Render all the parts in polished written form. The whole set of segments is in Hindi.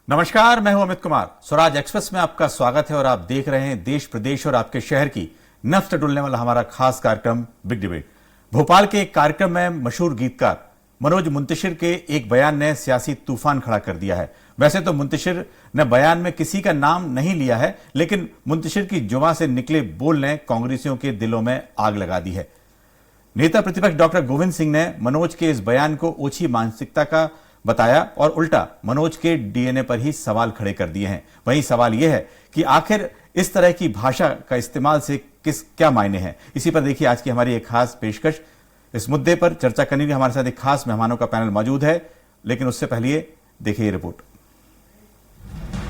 नमस्कार, मैं हूं अमित कुमार। स्वराज एक्सप्रेस में आपका स्वागत है और आप देख रहे हैं देश प्रदेश और आपके शहर की नफ्स टटोलने वाला हमारा खास कार्यक्रम बिग डिबेट। भोपाल के एक कार्यक्रम में मशहूर गीतकार मनोज मुंतशिर के एक बयान ने सियासी तूफान खड़ा कर दिया है। वैसे तो मुंतशिर ने बयान में किसी का नाम नहीं लिया है, लेकिन मुंतशिर की जुबान से निकले बोल ने कांग्रेसियों के दिलों में आग लगा दी है। नेता प्रतिपक्ष डॉक्टर गोविंद सिंह ने मनोज के इस बयान को ओछी मानसिकता का बताया और उल्टा मनोज के डीएनए पर ही सवाल खड़े कर दिए हैं। वहीं सवाल यह है कि आखिर इस तरह की भाषा का इस्तेमाल से क्या मायने हैं। इसी पर देखिए आज की हमारी एक खास पेशकश। इस मुद्दे पर चर्चा करने के लिए हमारे साथ एक खास मेहमानों का पैनल मौजूद है, लेकिन उससे पहले देखिए ये रिपोर्ट।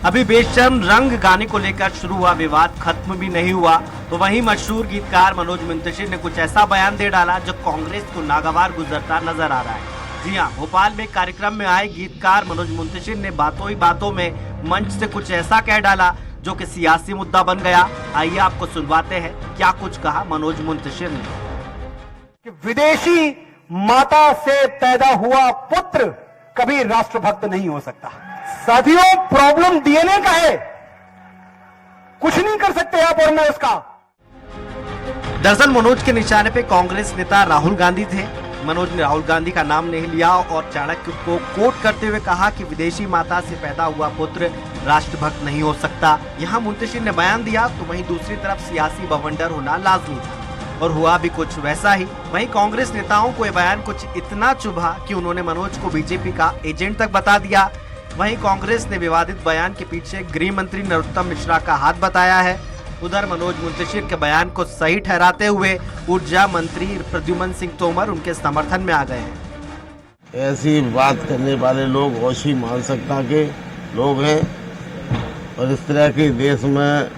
अभी बेशर्म रंग गाने को लेकर शुरू हुआ विवाद खत्म भी नहीं हुआ तो वहीं मशहूर गीतकार मनोज मुंतशिर ने कुछ ऐसा बयान दे डाला जो कांग्रेस को नागवार गुजरता नजर आ रहा है। जी हां, भोपाल में कार्यक्रम में आए गीतकार मनोज मुंतशिर ने बातों ही बातों में मंच से कुछ ऐसा कह डाला जो कि सियासी मुद्दा बन गया। आइए आपको सुनवाते हैं क्या कुछ कहा मनोज मुंतशिर ने। कि विदेशी माता से पैदा हुआ पुत्र कभी राष्ट्रभक्त नहीं हो सकता। साथियों, प्रॉब्लम डीएनए का है, कुछ नहीं कर सकते आप और मैं उसका। दरअसल मनोज के निशाने पे कांग्रेस नेता राहुल गांधी थे। मनोज ने राहुल गांधी का नाम नहीं लिया और चाणक्य को कोट करते हुए कहा कि विदेशी माता से पैदा हुआ पुत्र राष्ट्रभक्त नहीं हो सकता। यहाँ मुंतशिर ने बयान दिया तो वहीं दूसरी तरफ सियासी बवंडर होना लाजमी था और हुआ भी कुछ वैसा ही। वहीं कांग्रेस नेताओं को यह बयान कुछ इतना चुभा कि उन्होंने मनोज को बीजेपी का एजेंट तक बता दिया। वहीं कांग्रेस ने विवादित बयान के पीछे गृह मंत्री नरोत्तम मिश्रा का हाथ बताया है। उधर मनोज मुंतशिर के बयान को सही ठहराते हुए ऊर्जा मंत्री प्रद्युम्न सिंह तोमर उनके समर्थन में आ गए हैं। ऐसी बात करने वाले लोग ओछी मानसिकता के लोग हैं और इस तरह के देश में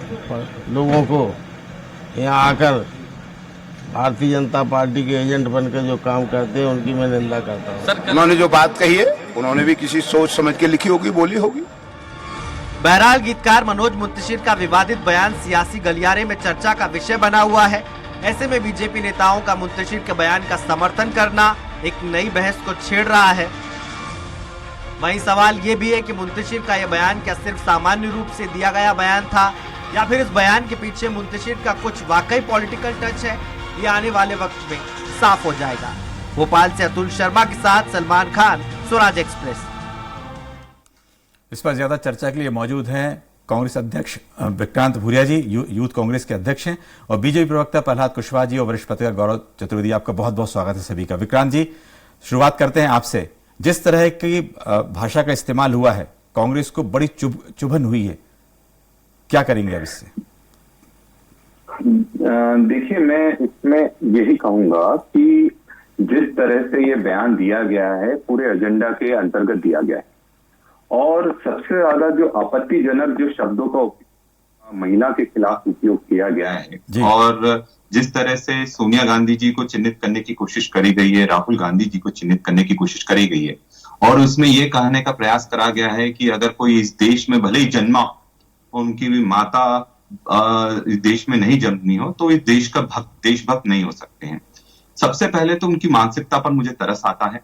लोगों को यहाँ आकर भारतीय जनता पार्टी के एजेंट बनकर जो काम करते हैं उनकी मैं निंदा करता हूँ। उन्होंने जो बात कही है उन्होंने भी किसी सोच समझ के लिखी होगी, बोली होगी। बहरहाल गीतकार मनोज मुंतशिर का विवादित बयान सियासी गलियारे में चर्चा का विषय बना हुआ है। ऐसे में बीजेपी नेताओं का मुंतशिर के बयान का समर्थन करना एक नई बहस को छेड़ रहा है। वहीं सवाल ये भी है कि मुंतशिर का यह बयान क्या सिर्फ सामान्य रूप से दिया गया बयान था या फिर इस बयान के पीछे मुंतशिर का कुछ वाकई पॉलिटिकल टच है। ये आने वाले वक्त में साफ हो जाएगा। भोपाल से अतुल शर्मा के साथ सलमान खान, स्वराज एक्सप्रेस। इस पर ज्यादा चर्चा के लिए मौजूद हैं कांग्रेस अध्यक्ष विक्रांत भूरिया जी, यूथ कांग्रेस के अध्यक्ष हैं, और बीजेपी प्रवक्ता प्रहलाद कुशवाहा जी और वरिष्ठ पत्रकार गौरव चतुर्वेदी। आपका बहुत बहुत स्वागत है सभी का। विक्रांत जी, शुरुआत करते हैं आपसे। जिस तरह की भाषा का इस्तेमाल हुआ है, कांग्रेस को बड़ी चुभन हुई है, क्या करेंगे अब इससे? देखिए, मैं इसमें यही कहूंगा कि जिस तरह से ये बयान दिया गया है पूरे एजेंडा के अंतर्गत दिया गया है और सबसे ज्यादा जो आपत्तिजनक जो शब्दों का महिला के खिलाफ उपयोग किया गया है और जिस तरह से सोनिया गांधी जी को चिन्हित करने की कोशिश करी गई है, राहुल गांधी जी को चिन्हित करने की कोशिश करी गई है और उसमें यह कहने का प्रयास करा गया है कि अगर कोई इस देश में भले ही जन्मा और उनकी भी माता इस देश में नहीं जन्मी हो तो इस देश का देशभक्त नहीं हो सकते हैं। सबसे पहले तो उनकी मानसिकता पर मुझे तरस आता है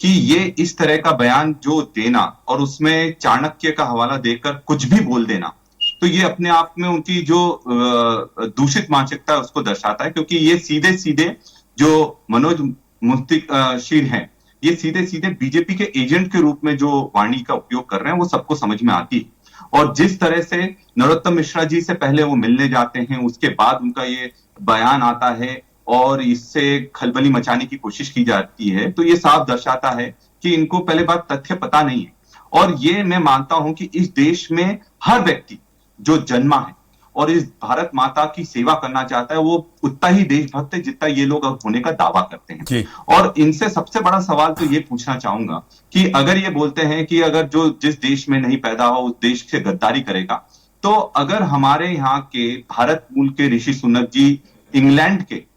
कि ये इस तरह का बयान जो देना और उसमें चाणक्य का हवाला देकर कुछ भी बोल देना, तो ये अपने आप में उनकी जो दूषित मानसिकता है उसको दर्शाता है। क्योंकि ये सीधे सीधे जो मनोज मुंतशिर हैं, ये सीधे सीधे बीजेपी के एजेंट के रूप में जो वाणी का उपयोग कर रहे हैं वो सबको समझ में आती है। और जिस तरह से नरोत्तम मिश्रा जी से पहले वो मिलने जाते हैं, उसके बाद उनका ये बयान आता है और इससे खलबली मचाने की कोशिश की जाती है, तो ये साफ दर्शाता है कि इनको पहले बात तथ्य पता नहीं है। और ये मैं मानता हूं कि इस देश में हर व्यक्ति जो जन्मा है और इस भारत माता की सेवा करना चाहता है वो उतना ही देशभक्त है जितना ये लोग अब होने का दावा करते हैं। और इनसे सबसे बड़ा सवाल तो ये पूछना चाहूंगा कि अगर ये बोलते हैं कि अगर जो जिस देश में नहीं पैदा हो उस देश से गद्दारी करेगा, तो अगर हमारे यहाँ के भारत मूल के ऋषि सुनक जी इंग्लैंड के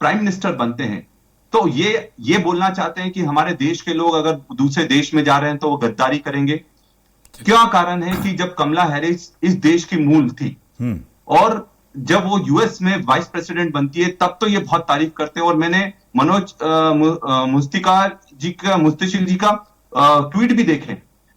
प्राइम मिनिस्टर बनते हैं तो ये बोलना चाहते हैं कि हमारे देश के लोग अगर दूसरे देश में जा रहे हैं तो वो गद्दारी करेंगे? क्या कारण है कि जब कमला हैरिस इस देश की मूल थी और जब वो यूएस में वाइस प्रेसिडेंट बनती है तब तो ये बहुत तारीफ करते हैं। और मैंने मनोज मुंतशिर जी का ट्वीट भी देखे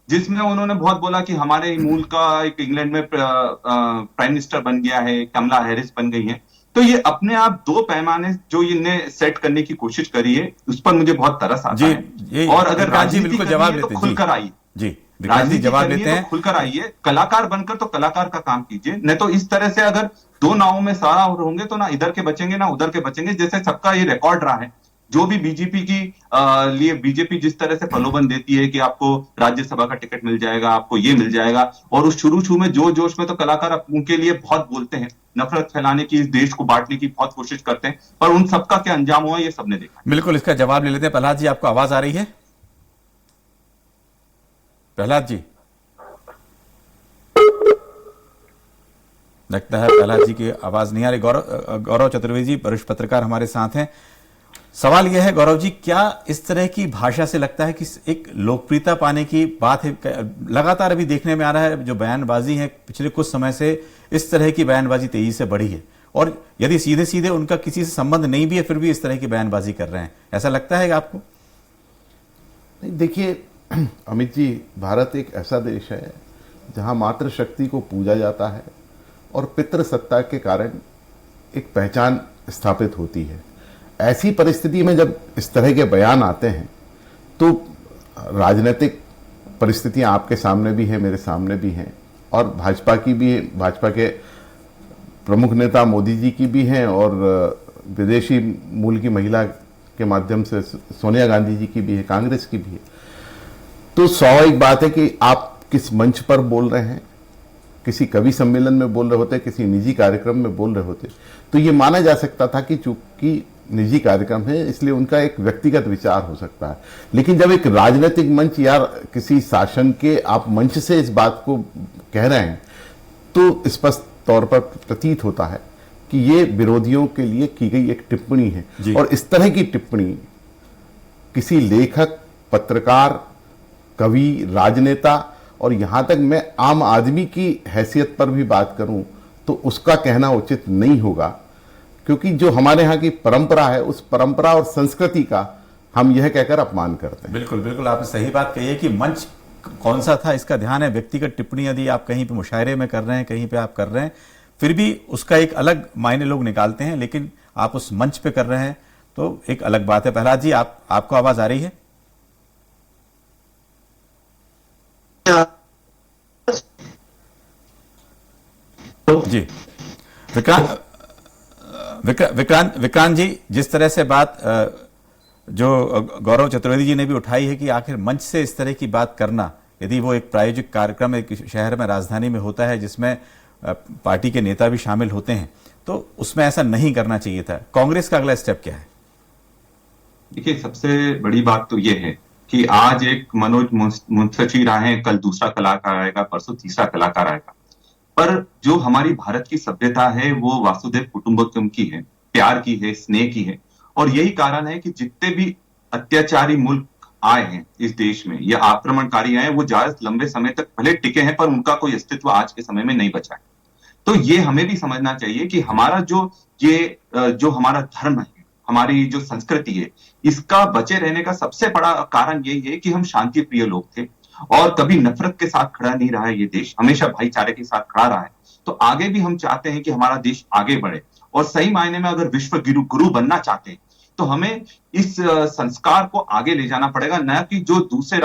जिसमें उन्होंने बहुत बोला कि हमारे मूल का एक इंग्लैंड में प्राइम मिनिस्टर बन गया है, कमला हैरिस बन गई है। तो ये अपने आप दो पैमाने जो इन्हें सेट करने की कोशिश करी है, उस पर मुझे बहुत तरस आता है। और अगर राजनीति बिल्कुल करनी जवाब है तो लेते हैं खुलकर आइए जी, विक्रांत जी जवाब लेते हैं। तो खुलकर आइए, कलाकार बनकर तो कलाकार का काम कीजिए, नहीं तो इस तरह से अगर दो नावों में सवार होंगे तो ना इधर के बचेंगे ना उधर के बचेंगे। जैसे सबका ये रिकॉर्ड रहा है, जो भी बीजेपी की लिए बीजेपी जिस तरह से प्रलोभन देती है कि आपको राज्यसभा का टिकट मिल जाएगा, आपको ये मिल जाएगा, और उस शुरू में जोश में तो कलाकार उनके लिए बहुत बोलते हैं, नफरत फैलाने की, इस देश को बांटने की बहुत कोशिश करते हैं, पर उन सबका क्या अंजाम हुआ ये सबने देखा। बिल्कुल, इसका जवाब ले लेते हैं। प्रहलाद जी, आपको आवाज आ रही है? प्रहलाद जी, लगता है प्रहलाद जी की आवाज नहीं आ रही। गौरव चतुर्वेदी जी, वरिष्ठ पत्रकार हमारे साथ हैं। सवाल यह है गौरव जी, क्या इस तरह की भाषा से लगता है कि एक लोकप्रियता पाने की बात है? लगातार अभी देखने में आ रहा है जो बयानबाजी है पिछले कुछ समय से, इस तरह की बयानबाजी तेजी से बढ़ी है, और यदि सीधे सीधे उनका किसी से संबंध नहीं भी है फिर भी इस तरह की बयानबाजी कर रहे हैं, ऐसा लगता है आपको? नहीं, देखिए अमित जी, भारत एक ऐसा देश है जहां मातृशक्ति को पूजा जाता है और पितृसत्ता के कारण एक पहचान स्थापित होती है। ऐसी परिस्थिति में जब इस तरह के बयान आते हैं तो राजनीतिक परिस्थितियां आपके सामने भी है, मेरे सामने भी हैं, और भाजपा की भी, भाजपा के प्रमुख नेता मोदी जी की भी हैं, और विदेशी मूल की महिला के माध्यम से सोनिया गांधी जी की भी है, कांग्रेस की भी है। तो स्वाभाविक बात है कि आप किस मंच पर बोल रहे हैं, किसी कवि सम्मेलन में बोल रहे होते, किसी निजी कार्यक्रम में बोल रहे होते, तो ये माना जा सकता था कि चूंकि निजी कार्यक्रम है इसलिए उनका एक व्यक्तिगत विचार हो सकता है। लेकिन जब एक राजनीतिक मंच या किसी शासन के आप मंच से इस बात को कह रहे हैं तो स्पष्ट तौर पर प्रतीत होता है कि ये विरोधियों के लिए की गई एक टिप्पणी है। और इस तरह की टिप्पणी किसी लेखक, पत्रकार, कवि, राजनेता और यहां तक मैं आम आदमी की हैसियत पर भी बात करूं तो उसका कहना उचित नहीं होगा, क्योंकि जो हमारे यहाँ की परंपरा है उस परंपरा और संस्कृति का हम यह कहकर अपमान करते हैं। बिल्कुल बिल्कुल, आपने सही बात कही है कि मंच कौन सा था इसका ध्यान है। व्यक्तिगत टिप्पणी यदि आप कहीं पे मुशायरे में कर रहे हैं, कहीं पे आप कर रहे हैं, फिर भी उसका एक अलग मायने लोग निकालते हैं, लेकिन आप उस मंच पे कर रहे हैं तो एक अलग बात है। प्रहलाद जी, आपको आवाज आ रही है? जी, विक्रांत जी, जिस तरह से बात जो गौरव चतुर्वेदी जी ने भी उठाई है कि आखिर मंच से इस तरह की बात करना, यदि वो एक प्रायोजिक कार्यक्रम एक शहर में, राजधानी में होता है जिसमें पार्टी के नेता भी शामिल होते हैं, तो उसमें ऐसा नहीं करना चाहिए था। कांग्रेस का अगला स्टेप क्या है? देखिए, सबसे बड़ी बात तो ये है कि आज एक मनोज मुंतशिर आए हैं, कल दूसरा कलाकार आएगा, परसों तीसरा कलाकार आएगा, पर जो हमारी भारत की सभ्यता है वो वासुदेव कुटुंबकम की है, प्यार की है, स्नेह की है। और यही कारण है कि जितने भी अत्याचारी मुल्क आए हैं इस देश में या आक्रमणकारी आए हैं, वो ज्यादा लंबे समय तक भले टिके हैं पर उनका कोई अस्तित्व आज के समय में नहीं बचा है। तो ये हमें भी समझना चाहिए कि हमारा जो हमारा धर्म है, हमारी जो संस्कृति है, इसका बचे रहने का सबसे बड़ा कारण यही है कि हम शांति प्रिय लोग थे और कभी नफरत के साथ खड़ा नहीं रहा है। ये देश हमेशा भाईचारे के साथ खड़ा रहा है। तो आगे भी हम चाहते हैं कि हमारा देश आगे बढ़े, और सही मायने में अगर विश्व गुरु बनना चाहते हैं तो हमें इस संस्कार को आगे ले जाना पड़ेगा, न कि जो दूसरे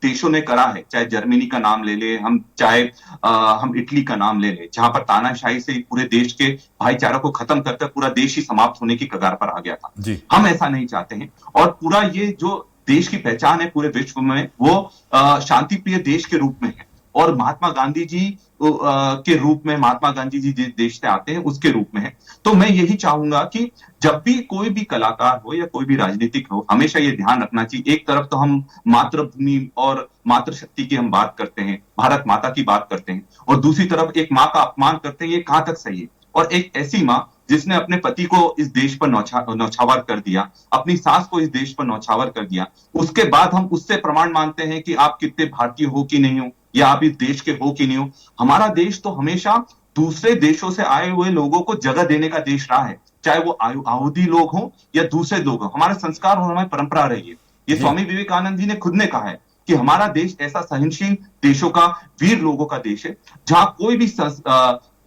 देशों ने करा है, चाहे जर्मनी का नाम ले ले हम, चाहे हम इटली का नाम ले ले, जहां पर तानाशाही से पूरे देश के भाईचारा को खत्म करते पूरा देश ही समाप्त होने की कगार पर आ गया था। हम ऐसा नहीं चाहते हैं, और पूरा ये जो देश की पहचान है पूरे विश्व में वो शांति प्रिय देश के रूप में है, और महात्मा गांधी जी के रूप में, महात्मा गांधी जी जिस देश से आते हैं उसके रूप में है। तो मैं यही चाहूंगा कि जब भी कोई भी कलाकार हो या कोई भी राजनीतिक हो, हमेशा ये ध्यान रखना चाहिए, एक तरफ तो हम मातृभूमि और मातृशक्ति की हम बात करते हैं, भारत माता की बात करते हैं, और दूसरी तरफ एक माँ का अपमान करते हैं, ये कहां तक सही है? और एक ऐसी माँ जिसने अपने पति को इस देश पर नौछावर कर दिया, अपनी सास को इस देश पर नौछावर कर दिया, उसके बाद हम उससे प्रमाण मानते हैं कि आप कितने भारतीय हो कि नहीं हो, या आप इस देश के हो कि नहीं हो। हमारा देश तो हमेशा दूसरे देशों से आए हुए लोगों को जगह देने का देश रहा है, चाहे वो यहूदी लोग हों या दूसरे लोग हों। हमारे संस्कार और हमारी परंपरा रही है। ये स्वामी विवेकानंद जी ने खुद ने कहा है कि हमारा देश ऐसा सहनशील देशों का, वीर लोगों का देश है, जहां कोई भी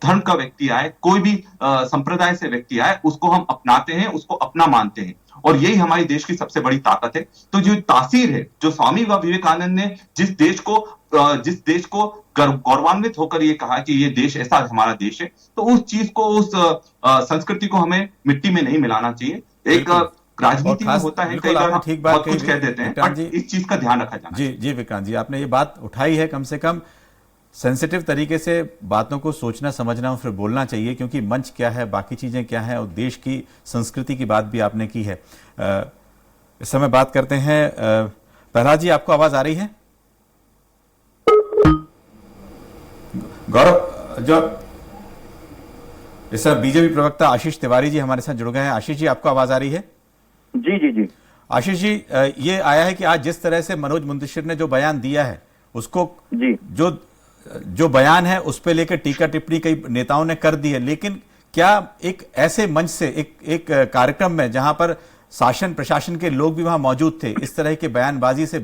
धर्म का व्यक्ति आए, कोई भी संप्रदाय से व्यक्ति आए, उसको हम अपनाते हैं, उसको अपना मानते हैं, और यही हमारे देश की सबसे बड़ी ताकत है। तो जो तासीर है, जो स्वामी विवेकानंद ने जिस देश को गौरवान्वित होकर ये कहा कि ये देश ऐसा हमारा देश है, तो उस चीज को, उस संस्कृति को हमें मिट्टी में नहीं मिलाना चाहिए। एक राजनीति में होता है, कई बार हम बहुत कुछ कह देते हैं, बट इस चीज का ध्यान रखा जाना चाहिए। जी विक्रांत जी, आपने ये बात उठाई है, कम से कम सेंसिटिव तरीके से बातों को सोचना समझना और फिर बोलना चाहिए, क्योंकि मंच क्या है, बाकी चीजें क्या है, और देश की संस्कृति की बात भी आपने की है। इस समय बात करते हैं प्रहलाद जी, आपको आवाज आ रही है? गौरव, जो इस समय बीजेपी प्रवक्ता आशीष तिवारी जी हमारे साथ जुड़ गए हैं। आशीष जी, आपको आवाज आ रही है? जी जी जी। आशीष जी, ये आया है कि आज जिस तरह से मनोज मुंतशिर ने जो बयान दिया है, उसको जी, जो बयान है उस पे लेकर टीका टिप्पणी कई नेताओं ने कर दी है, लेकिन क्या एक ऐसे मंच से, एक कार्यक्रम में जहां पर शासन प्रशासन के लोग भी वहां मौजूद थे, इस तरह के बयानबाजी से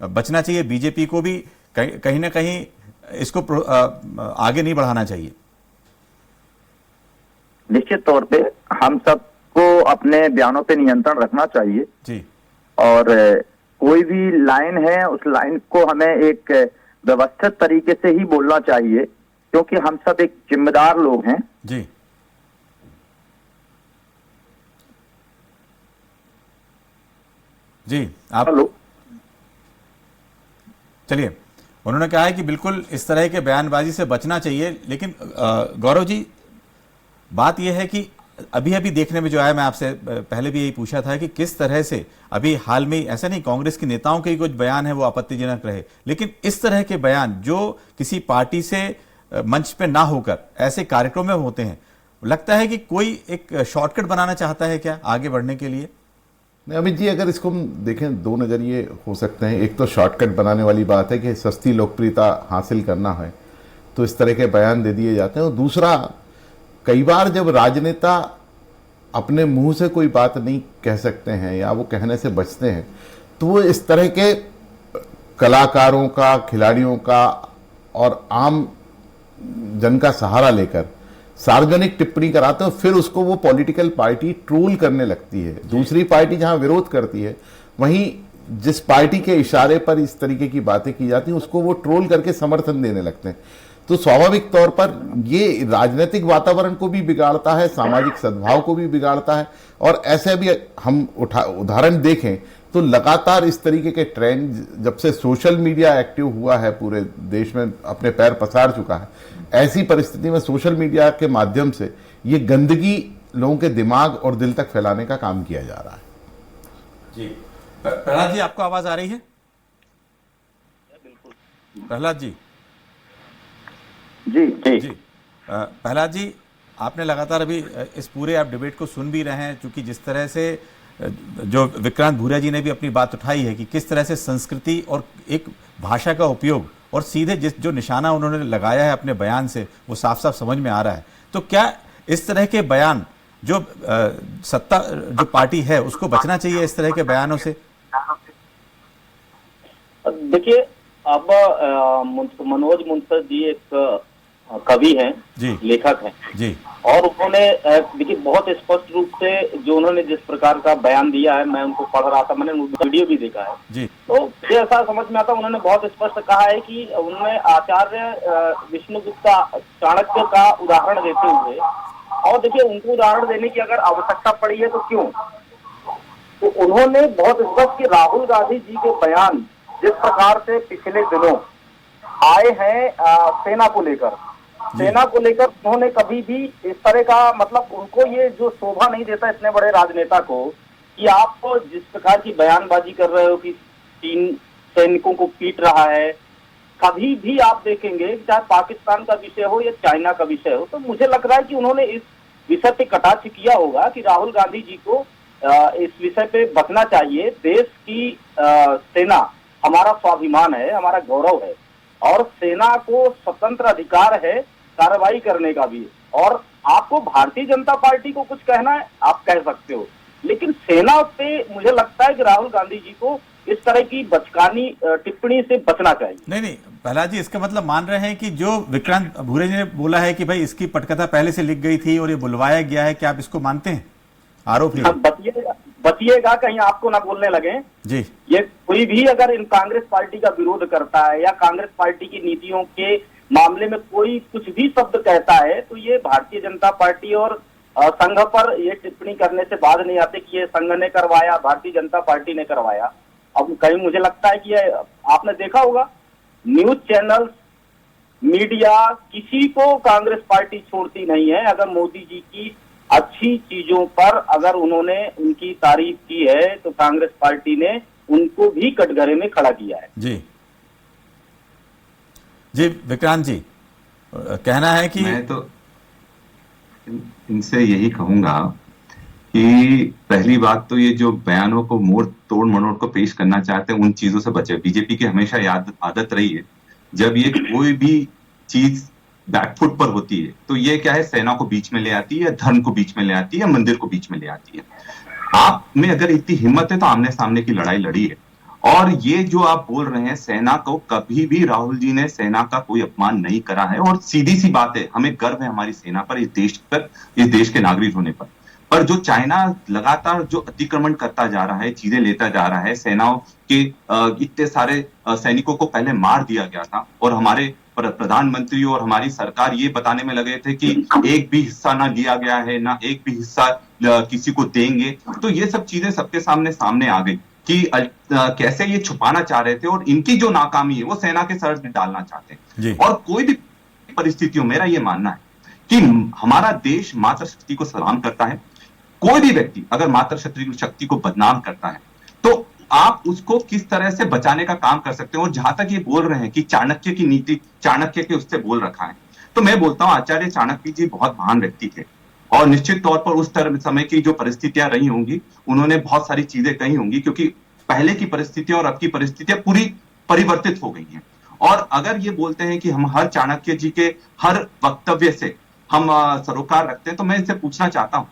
बचना चाहिए? बीजेपी को भी कहीं ना कहीं इसको आगे नहीं बढ़ाना चाहिए? निश्चित तौर पे हम सबको अपने बयानों पे नियंत्रण रखना चाहिए जी, और कोई भी लाइन है, उस लाइन को हमें एक व्यवस्थित तरीके से ही बोलना चाहिए, क्योंकि हम सब एक जिम्मेदार लोग हैं। जी जी, आप हेलो, चलिए। उन्होंने कहा है कि बिल्कुल इस तरह के बयानबाजी से बचना चाहिए, लेकिन गौरव जी, बात यह है कि अभी अभी देखने में जो आया, मैं आपसे पहले भी यही पूछा था कि किस तरह से अभी हाल में, ऐसा नहीं कांग्रेस के नेताओं के ही कुछ बयान है वो आपत्तिजनक रहे, लेकिन इस तरह के बयान जो किसी पार्टी से मंच पे ना होकर ऐसे कार्यक्रम में होते हैं, लगता है कि कोई एक शॉर्टकट बनाना चाहता है क्या आगे बढ़ने के लिए? नहीं अमित जी, अगर इसको हम देखें, दो नज़रिए हो सकते हैं। एक तो शॉर्टकट बनाने वाली बात है कि सस्ती लोकप्रियता हासिल करना है तो इस तरह के बयान दे दिए जाते हैं, और दूसरा, कई बार जब राजनेता अपने मुंह से कोई बात नहीं कह सकते हैं या वो कहने से बचते हैं, तो वो इस तरह के कलाकारों का, खिलाड़ियों का और आम जन का सहारा लेकर सार्वजनिक टिप्पणी कराते हैं, फिर उसको वो पॉलिटिकल पार्टी ट्रोल करने लगती है। दूसरी पार्टी जहां विरोध करती है, वहीं जिस पार्टी के इशारे पर इस तरीके की बातें की जाती हैं, उसको वो ट्रोल करके समर्थन देने लगते हैं। तो स्वाभाविक तौर पर ये राजनीतिक वातावरण को भी बिगाड़ता है, सामाजिक सद्भाव को भी बिगाड़ता है। और ऐसे भी हम उदाहरण देखें तो लगातार इस तरीके के ट्रेंड, जब से सोशल मीडिया एक्टिव हुआ है, पूरे देश में अपने पैर पसार चुका है, ऐसी परिस्थिति में सोशल मीडिया के माध्यम से ये गंदगी लोगों के दिमाग और दिल तक फैलाने का काम किया जा रहा है। जी, प्रहलाद जी, आपको आवाज आ रही है? प्रहलाद जी? जी जी जी, प्रहलाद जी, आपने लगातार अभी इस पूरे आप डिबेट को सुन भी रहे हैं, क्योंकि जिस तरह से जो विक्रांत भूरिया जी ने भी अपनी बात उठाई है कि किस तरह से संस्कृति और एक भाषा का उपयोग और सीधे जो निशाना उन्होंने लगाया है अपने बयान से, वो साफ साफ समझ में आ रहा है। तो क्या इस तरह के बयान, जो सत्ता जो पार्टी है, उसको बचना चाहिए इस तरह के बयानों से? देखिए, अब मनोज मुंतशिर जी एक कवि हैं, लेखक हैं जी, और उन्होंने देखिए बहुत स्पष्ट रूप से जो उन्होंने जिस प्रकार का बयान दिया है, मैं उनको पढ़ रहा था, मैंने वीडियो भी देखा है जी, तो मुझे ऐसा समझ में आता, उन्होंने बहुत स्पष्ट कहा है कि उन्होंने आचार्य विष्णुगुप्त चाणक्य का उदाहरण देते हुए, और देखिए उनको उदाहरण देने की अगर आवश्यकता पड़ी है तो क्यों, तो उन्होंने बहुत स्पष्ट कि राहुल गांधी जी के बयान जिस प्रकार से पिछले दिनों आए हैं सेना को लेकर उन्होंने कभी भी इस तरह का, मतलब उनको ये जो शोभा नहीं देता इतने बड़े राजनेता को कि आप जिस प्रकार की बयानबाजी कर रहे हो कि 3 सैनिकों को पीट रहा है। कभी भी आप देखेंगे चाहे पाकिस्तान का विषय हो या चाइना का विषय हो, तो मुझे लग रहा है कि उन्होंने इस विषय पे कटाक्ष किया होगा कि राहुल गांधी जी को इस विषय पे बचना चाहिए। देश की सेना हमारा स्वाभिमान है, हमारा गौरव है, और सेना को स्वतंत्र अधिकार है कार्रवाई करने का भी, और आपको भारतीय जनता पार्टी को कुछ कहना है आप कह सकते हो, लेकिन सेना पे मुझे लगता है कि राहुल गांधी जी को इस तरह की बचकानी टिप्पणी से बचना चाहिए। नहीं, प्रहलाद जी, इसका मतलब मान रहे हैं कि जो विक्रांत भूरे जी ने बोला है कि भाई इसकी पटकथा पहले से लिख गई थी और ये बुलवाया गया है, क्या आप इसको मानते हैं? आरोप ही बचिएगा कहीं आपको ना बोलने लगे जी। ये कोई भी अगर इन कांग्रेस पार्टी का विरोध करता है या कांग्रेस पार्टी की नीतियों के मामले में कोई कुछ भी शब्द कहता है, तो ये भारतीय जनता पार्टी और संघ पर ये टिप्पणी करने से बाज नहीं आते कि ये संघ ने करवाया, भारतीय जनता पार्टी ने करवाया। अब कहीं मुझे लगता है कि आपने देखा होगा न्यूज चैनल, मीडिया, किसी को कांग्रेस पार्टी छोड़ती नहीं है। अगर मोदी जी की अच्छी चीजों पर अगर उन्होंने उनकी तारीफ की है तो कांग्रेस पार्टी ने उनको भी कटघरे में खड़ा किया है। जी विक्रांत जी, कहना है कि मैं तो इनसे यही कहूंगा कि पहली बात तो ये जो बयानों को मोड़ तोड़ मरोड़ को पेश करना चाहते हैं उन चीजों से बचे। बीजेपी की हमेशा आदत रही है जब ये कोई भी चीज बैकफुट पर होती है तो ये क्या है, सेना को बीच में ले आती है, धर्म को बीच में ले आती है, मंदिर को बीच में ले आती है। आप में अगर इतनी हिम्मत है तो आमने सामने की लड़ाई लड़ी है। और ये जो आप बोल रहे हैं, सेना को कभी भी राहुल जी ने सेना का कोई अपमान नहीं करा है। और सीधी सी बात है, हमें गर्व है हमारी सेना पर, इस देश पर, इस देश के नागरिक होने पर जो चाइना लगातार जो अतिक्रमण करता जा रहा है, चीजें लेता जा रहा है, सेनाओं के इतने सारे सैनिकों को पहले मार दिया गया था और हमारे प्रधानमंत्री और हमारी सरकार ये बताने में लगे थे कि एक भी हिस्सा ना लिया गया है, ना एक भी हिस्सा किसी को देंगे। तो ये सब चीजें सबके सामने आ गई कि कैसे ये छुपाना चाह रहे थे और इनकी जो नाकामी है वो सेना के सर डालना चाहते हैं। और कोई भी परिस्थितियों, मेरा ये मानना है कि हमारा देश मातृशक्ति को सलाम करता है। कोई भी व्यक्ति अगर मातृशक्ति को बदनाम करता है तो आप उसको किस तरह से बचाने का काम कर सकते हैं। और जहां तक ये बोल रहे हैं कि चाणक्य की नीति, चाणक्य के उससे बोल रखा है, तो मैं बोलता हूं आचार्य चाणक्य जी बहुत महान व्यक्ति थे और निश्चित तौर पर उस समय की जो परिस्थितियां रही होंगी उन्होंने बहुत सारी चीजें कही होंगी, क्योंकि पहले की परिस्थितियां और अब की परिस्थितियां पूरी परिवर्तित हो गई हैं। और अगर ये बोलते हैं कि हम हर चाणक्य जी के हर वक्तव्य से हम सरोकार रखते हैं, तो मैं इनसे पूछना चाहता हूं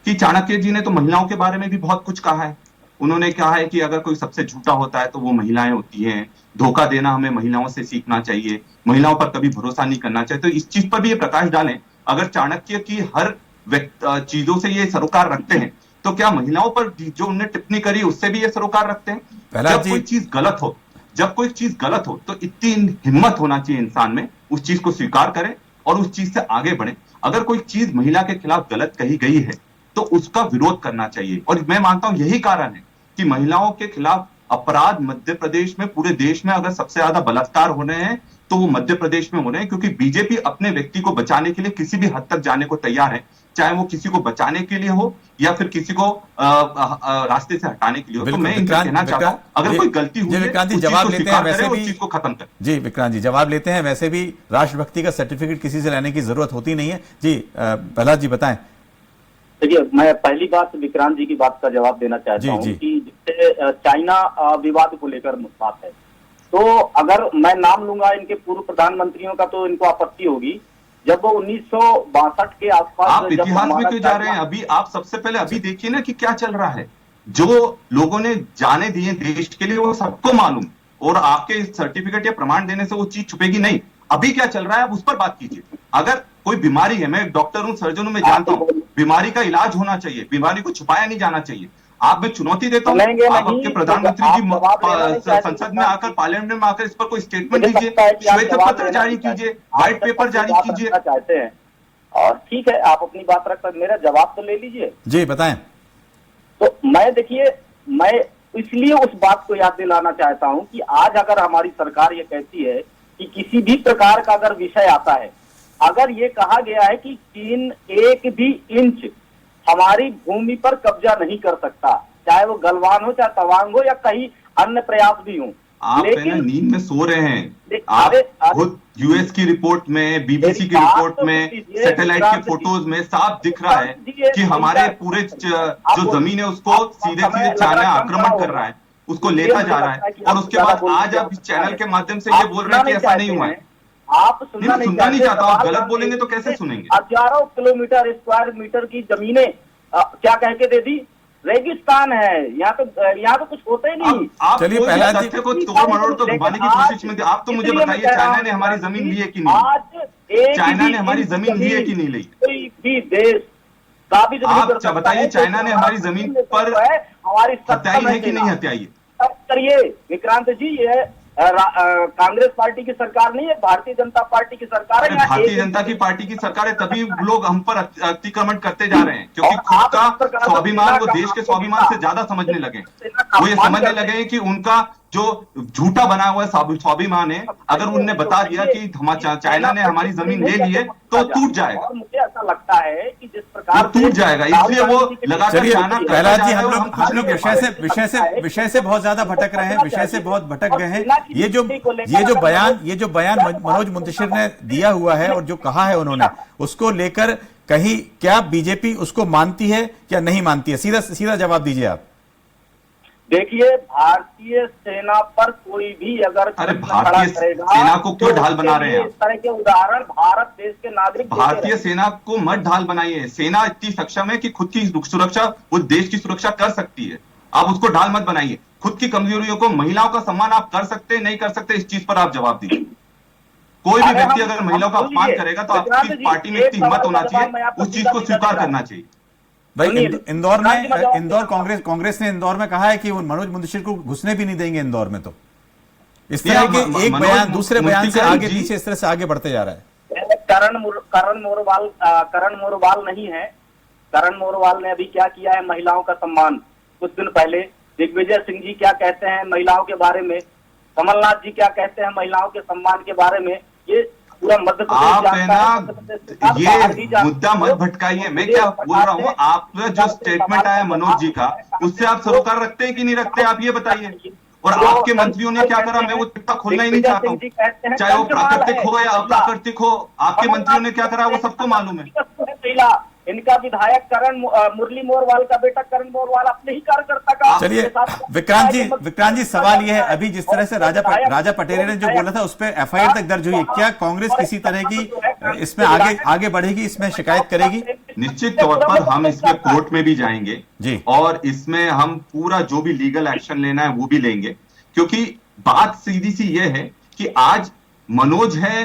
कि चाणक्य जी ने तो महिलाओं के बारे में भी बहुत कुछ कहा है। उन्होंने कहा है कि अगर कोई सबसे झूठा होता है तो वो महिलाएं होती हैं, धोखा देना हमें महिलाओं से सीखना चाहिए, महिलाओं पर कभी भरोसा नहीं करना चाहिए। तो इस चीज पर भी ये प्रकाश डालें, अगर चाणक्य की हर चीजों से ये सरोकार रखते हैं तो क्या महिलाओं पर जो उन्होंने टिप्पणी करी उससे भी ये सरोकार रखते हैं? जब कोई चीज गलत हो तो इतनी हिम्मत होना चाहिए इंसान में, उस चीज को स्वीकार करें और उस चीज से आगे बढ़े। अगर कोई चीज महिला के खिलाफ गलत कही गई है तो उसका विरोध करना चाहिए। और मैं मानता हूं यही कारण है कि महिलाओं के खिलाफ अपराध मध्य प्रदेश में, पूरे देश में अगर सबसे ज्यादा बलात्कार हो रहे हैं तो वो मध्य प्रदेश में हो रहे हैं, क्योंकि बीजेपी अपने व्यक्ति को बचाने के लिए किसी भी हद तक जाने को तैयार है, चाहे वो किसी को बचाने के लिए हो या फिर किसी को रास्ते से हटाने के लिए हो। तो मैं इनका कहना चाहता हूं अगर कोई गलती हुई है विक्रांत जी जवाब लेते हैं, वैसे भी चीज को खत्म करें। जी विक्रांत जी जवाब लेते हैं, वैसे भी राष्ट्रभक्ति का सर्टिफिकेट किसी से लेने की जरूरत होती नहीं है। जी प्रहलाद जी बताएं। देखिए, मैं पहली बात विक्रांत जी की बात का जवाब देना चाहता हूं कि जिससे चाइना विवाद को लेकर बात है, तो अगर मैं नाम लूंगा इनके पूर्व प्रधानमंत्रियों का तो इनको आपत्ति होगी। जब वो 1962 के आसपास, आप इतिहास में क्यों जा रहे हैं? अभी आप सबसे पहले अभी देखिए ना कि क्या चल रहा है। जो लोगों ने जाने दिए देश के लिए वो सबको मालूम, और आपके सर्टिफिकेट या प्रमाण देने से वो चीज छुपेगी नहीं। अभी क्या चल रहा है आप उस पर बात कीजिए। अगर कोई बीमारी है, मैं डॉक्टर हूं, सर्जन हूं, मैं जानता हूं बीमारी का इलाज होना चाहिए, बीमारी को छुपाया नहीं जाना चाहिए। आप मैं चुनौती देता हूं, आप आपके प्रधानमंत्री जी संसद में आकर, पार्लियामेंट में आकर इस पर कोई स्टेटमेंट दीजिए, श्वेत पत्र जारी कीजिए, व्हाइट पेपर जारी कीजिए। चाहते हैं और ठीक है, आप अपनी बात रख कर मेरा जवाब तो ले लीजिए। जी बताएं। तो मैं इसलिए उस बात को याद दिलाना चाहता हूं कि आज अगर हमारी सरकार ये कहती है कि किसी भी प्रकार का अगर विषय आता है, अगर ये कहा गया है कि चीन एक भी इंच हमारी भूमि पर कब्जा नहीं कर सकता, चाहे वो गलवान हो, चाहे तवांग हो या कहीं अन्य प्रयास भी हो। आप लेकिन नींद में सो रहे हैं। आप खुद यूएस की रिपोर्ट में, बीबीसी की रिपोर्ट में, सैटेलाइट के फोटोज में साफ दिख रहा है कि हमारे पूरे जो जमीन है उसको सीधे सीधे चाइना आक्रमण कर रहा है, उसको लेता जा रहा है। और उसके बाद आज आप इस चैनल के माध्यम से ये बोल रहे हैं कि ऐसा नहीं हुआ है। आप सुनना नहीं चाहता, आप गलत बोलेंगे तो कैसे सुनेंगे? हजारों किलोमीटर स्क्वायर मीटर की जमीनें क्या कह के दे दी? रेगिस्तान है, यहाँ तो कुछ होता ही नहीं। आप चलिए, कोई भी पहला तथ्य को तोड़ मरोड़ तो घुमाने की कोशिश में, आप तो मुझे बताइए चाइना ने हमारी जमीन ली है कि नहीं? चाइना ने हमारी जमीन ली है कि नहीं ली? कोई भी देश साबित नहीं कर सकता आप बताइए चाइना ने हमारी जमीन पर हमारी हत्याई है कि नहीं हत्याई? तब करिए विक्रांत जी, ये कांग्रेस पार्टी की सरकार नहीं है, भारतीय जनता पार्टी की सरकार है। भारतीय जनता की पार्टी की सरकार है, तभी लोग हम पर अतिक्रमण करते जा रहे हैं, क्योंकि खुद का स्वाभिमान वो देश के स्वाभिमान से ज्यादा समझने लगे। वो ये समझने लगे कि उनका जो झूठा बना हुआ स्वाभिमान है, अगर उनने बता दिया कि चाइना ने हमारी जमीन ले ली है तो टूट जाएगा। और मुझे ऐसा लगता है कि जिस प्रकार टूट जाएगा, इसलिए वो लगातार प्रहलाद जी, हम लोग विषय से बहुत ज्यादा भटक रहे हैं, विषय से बहुत भटक गए हैं। ये जो बयान मनोज मुंतशिर ने दिया हुआ है और जो कहा है उन्होंने, उसको लेकर कहीं क्या बीजेपी उसको मानती है या नहीं मानती है? सीधा जवाब दीजिए आप। देखिए, भारतीय सेना पर कोई भी अगर भारतीय सेना को क्यों ढाल बना रहे हैं? इस तरह के उदाहरण भारत देश के नागरिक भारतीय सेना को मत ढाल बनाइए। सेना इतनी सक्षम है कि खुद की सुरक्षा, वो देश की सुरक्षा कर सकती है। आप उसको ढाल मत बनाइए। खुद की कमजोरियों को, महिलाओं का सम्मान आप कर सकते नहीं कर सकते, इस चीज पर आप जवाब दीजिए। कोई भी व्यक्ति अगर महिलाओं का अपमान करेगा तो आपकी पार्टी में इतनी हिम्मत होना चाहिए, उस चीज को स्वीकार करना चाहिए। भाई, इंदौर कांग्रेस ने इंदौर में कहा है कि वो मनोज मुंतशिर को घुसने भी नहीं देंगे इंदौर में। तो इस तरह के एक बयान दूसरे बयान से आगे पीछे इस तरह से आगे बढ़ते जा रहा है। करण मोरवाल नहीं है। करण मोरवाल ने अभी क्या किया है महिलाओं का सम्मान? कुछ दिन पहले दिग्विजय सिंह जी क्या कहते हैं महिलाओं के बारे में, कमलनाथ जी क्या कहते हैं महिलाओं के सम्मान के बारे में, ये पूरा मध्य आप है ना, ये मुद्दा मत भटकाइए। मैं क्या बोल रहा हूँ, आप जो स्टेटमेंट आया मनोज जी का, उससे आप सरोकार रखते हैं कि नहीं रखते, आप ये बताइए। और आपके मंत्रियों ने क्या करा, मैं वो चिट्ठा खोलना ही नहीं चाहता हूँ, चाहे वो प्राकृतिक हो या अप्राकृतिक हो। आपके मंत्रियों ने क्या करा वो सबको मालूम है। इनका विधायक मुरली मोरवाल का बेटा करण मोरवाल अपने ही कार्यकर्ता का। चलिए विक्रांत जी, सवाल यह है, अभी जिस तरह से राजा पटेरे ने जो बोला था उस पर एफआईआर तक दर्ज हुई है, क्या कांग्रेस किसी तरह की इसमें आगे बढ़ेगी, इसमें शिकायत करेगी? निश्चित तौर पर हम इसमें कोर्ट में भी जाएंगे जी, और इसमें हम पूरा जो भी लीगल एक्शन लेना है वो भी लेंगे, क्योंकि बात सीधी सी ये है कि आज मनोज है,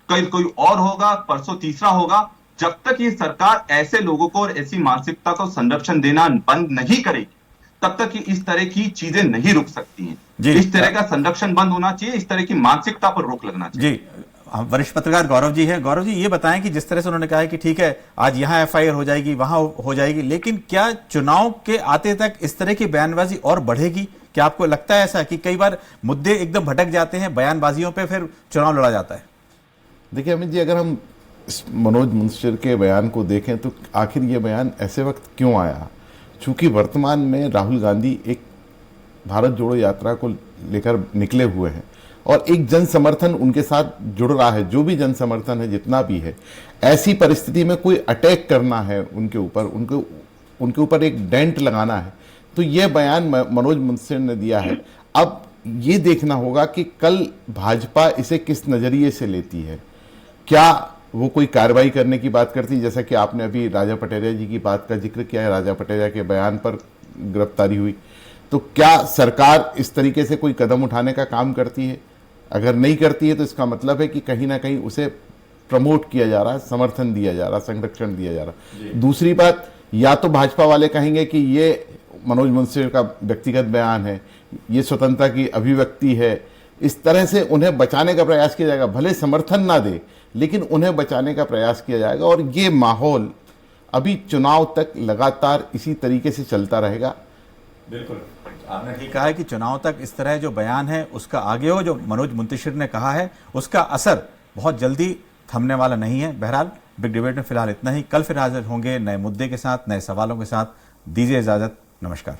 कल कोई और होगा, परसों तीसरा होगा। जब तक ये सरकार ऐसे लोगों को और ऐसी मानसिकता को संरक्षण देना बंद नहीं करेगी, तब तक इस तरह की चीजें नहीं रुक सकती हैं। इस तरह का संरक्षण बंद होना चाहिए, इस तरह की मानसिकता पर रोक लगना चाहिए। जी, वरिष्ठ पत्रकार गौरव जी हैं। गौरव जी, ये बताएं कि जिस तरह से उन्होंने कहा है कि ठीक है आज यहां एफआईआर हो जाएगी, वहां हो जाएगी, लेकिन क्या चुनाव के आते तक इस तरह की बयानबाजी और बढ़ेगी? क्या आपको लगता है ऐसा कि कई बार मुद्दे एकदम भटक जाते हैं बयानबाजियों पर, फिर चुनाव लड़ा जाता है? देखिए अमित जी, अगर हम मनोज मुंतशिर के बयान को देखें तो आखिर ये बयान ऐसे वक्त क्यों आया? चूंकि वर्तमान में राहुल गांधी एक भारत जोड़ो यात्रा को लेकर निकले हुए हैं और एक जन समर्थन उनके साथ जुड़ रहा है, जो भी जन समर्थन है जितना भी है। ऐसी परिस्थिति में कोई अटैक करना है उनके उनके ऊपर एक डेंट लगाना है, तो यह बयान मनोज मुंतशिर ने दिया है। अब ये देखना होगा कि कल भाजपा इसे किस नजरिए से लेती है। क्या वो कोई कार्रवाई करने की बात करती है, जैसा कि आपने अभी राजा पटेरिया जी की बात का जिक्र किया है, राजा पटेरिया के बयान पर गिरफ्तारी हुई, तो क्या सरकार इस तरीके से कोई कदम उठाने का काम करती है? अगर नहीं करती है तो इसका मतलब है कि कहीं ना कहीं उसे प्रमोट किया जा रहा है, समर्थन दिया जा रहा, संरक्षण दिया जा रहा। दूसरी बात, या तो भाजपा वाले कहेंगे कि ये मनोज मुंतशिर का व्यक्तिगत बयान है, ये स्वतंत्रता की अभिव्यक्ति है, इस तरह से उन्हें बचाने का प्रयास किया जाएगा। भले समर्थन ना दे, लेकिन उन्हें बचाने का प्रयास किया जाएगा और ये माहौल अभी चुनाव तक लगातार इसी तरीके से चलता रहेगा। बिल्कुल, आपने ठीक कहा है कि चुनाव तक इस तरह जो बयान है उसका आगे हो, जो मनोज मुंतशिर ने कहा है उसका असर बहुत जल्दी थमने वाला नहीं है। बहरहाल बिग डिबेट में फिलहाल इतना ही। कल फिर हाजिर होंगे नए मुद्दे के साथ, नए सवालों के साथ। दीजिए इजाजत, नमस्कार।